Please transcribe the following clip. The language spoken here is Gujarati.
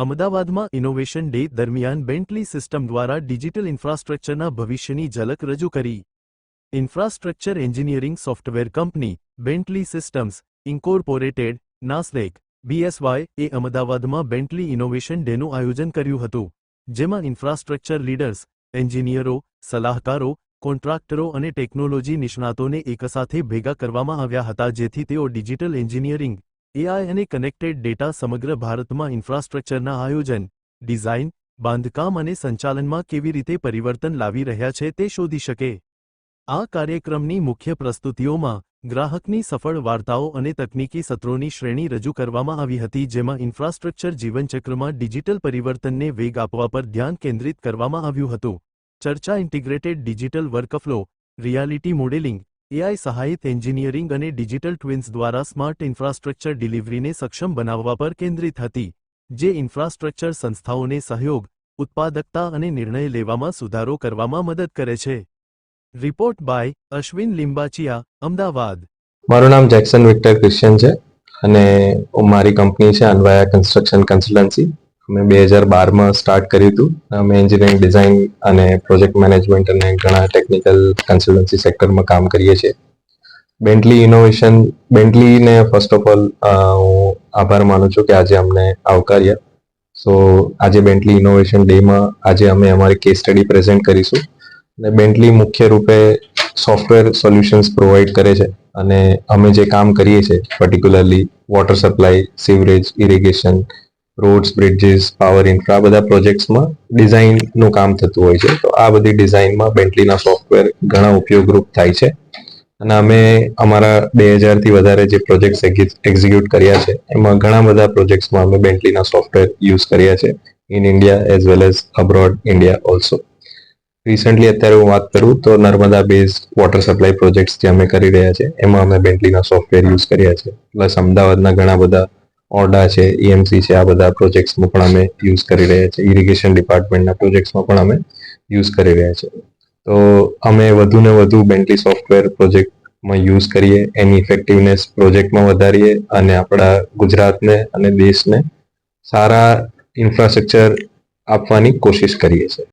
અમદાવાદમાં ઇનોવેશન ડે દરમિયાન બેન્ટલી સિસ્ટમ દ્વારા ડિજિટલ ઇન્ફ્રાસ્ટ્રક્ચરના ભવિષ્યની ઝલક રજૂ કરી. Infrastructure engineering software company Bentley Systems Incorporated Nasdaq BSY એ અમદાવાદમાં બેન્ટલી ઇનોવેશન ડેનું આયોજન કર્યું હતું, જેમાં ઇન્ફ્રાસ્ટ્રક્ચર લીડર્સ, એન્જિનિયરો, સલાહકારો, કોન્ટ્રાક્ટરો અને ટેકનોલોજી નિષ્ણાતોને એકસાથે ભેગા કરવામાં આવ્યા હતા, જેથી તેઓ ડિજિટલ એન્જિનિયરિંગ, AI અને કનેક્ટેડ ડેટા સમગ્ર ભારતમાં ઇન્ફ્રાસ્ટ્રક્ચરના આયોજન, ડિઝાઇન, બાંધકામ અને સંચાલનમાં કેવી રીતે પરિવર્તન લાવી રહ્યા છે તે શોધી શકે. આ કાર્યક્રમની મુખ્ય પ્રસ્તુતિઓમાં ગ્રાહકની સફળ વાર્તાઓ અને તકનીકી સત્રોની શ્રેણી રજૂ કરવામાં આવી હતી, જેમાં ઇન્ફ્રાસ્ટ્રક્ચર જીવનચક્રમાં ડિજિટલ પરિવર્તનને વેગ આપવા પર ધ્યાન કેન્દ્રિત કરવામાં આવ્યું હતું. ચર્ચા integrated digital workflow, reality modelling, AI સહાયિત એન્જિનિયરિંગ અને ડિજિટલ ટ્વિન્સ દ્વારા સ્માર્ટ ઇન્ફ્રાસ્ટ્રક્ચર ડિલિવરીને સક્ષમ બનાવવા પર કેન્દ્રિત હતી, જે ઇન્ફ્રાસ્ટ્રક્ચર સંસ્થાઓને સહયોગ, ઉત્પાદકતા અને નિર્ણય લેવામાં સુધારો કરવામાં મદદ કરે છે. Report by Ashwin Limbachiya, Ahmedabad. મારું નામ જેક્સન વિક્ટર ક્રિશ્ચિયન છે અને મારી કંપની છે અન્વયા કન્સ્ટ્રક્શન કન્સલ્ટન્સી. અમે 2012માં સ્ટાર્ટ કર્યું હતું. અમે એન્જિનિયરિંગ, ડિઝાઇન અને પ્રોજેક્ટ મેનેજમેન્ટ અને ઘણા ટેકનિકલ કન્સલ્ટન્સી સેક્ટરમાં કામ કરીએ છીએ. બેન્ટલીને ફર્સ્ટ ઓફ ઓલ હું આભાર માનું છું કે આજે અમને આવકાર્યા. સો આજે બેન્ટલી ઇનોવેશન ડેમાં આજે અમે અમારી કેસ સ્ટડી પ્રેઝન્ટ કરીશું. અને બેન્ટલી મુખ્ય રૂપે સોફ્ટવેર સોલ્યુશન્સ પ્રોવાઈડ કરે છે અને અમે જે કામ કરીએ છીએ particularly water supply, sewerage, irrigation, roads, bridges, power infra, બધા પ્રોજેક્ટ્સમાં ડિઝાઇનનું કામ થતું હોય છે. તો આ બધી ડિઝાઇનમાં બેન્ટલીના સોફ્ટવેર ઘણા ઉપયોગરૂપ થાય છે અને અમે અમારા 2000થી વધારે જે પ્રોજેક્ટ્સ એક્ઝિક્યુટ કર્યા છે એમાં ઘણા બધા પ્રોજેક્ટ્સમાં અમે બેન્ટલીના સોફ્ટવેર યુઝ કર્યા છે in India as well as abroad India also. Recently અત્યારે હું વાત કરું તો Narmada based water supply projects જે અમે કરી રહ્યા છે એમાં અમે બેન્ટલીના સોફ્ટવેર યુઝ કર્યા છે. પ્લસ અમદાવાદના ઘણા બધા ઓરડા છે, EMC છે, આ બધા પ્રોજેક્ટ્સમાં પણ અમે યુઝ કરી રહ્યા છે. ઇરિગેશન ડિપાર્ટમેન્ટના પ્રોજેક્ટ્સમાં પણ અમે યુઝ કરી રહ્યા છે. તો અમે વધુ ને વધુ બેન્ટલી સોફ્ટવેર પ્રોજેક્ટમાં યુઝ કરીએ, એની ઇફેક્ટિવનેસ પ્રોજેક્ટમાં વધારીએ અને આપણા ગુજરાતને અને દેશને સારા ઇન્ફ્રાસ્ટ્રક્ચર આપવાની કોશિશ કરીએ છીએ.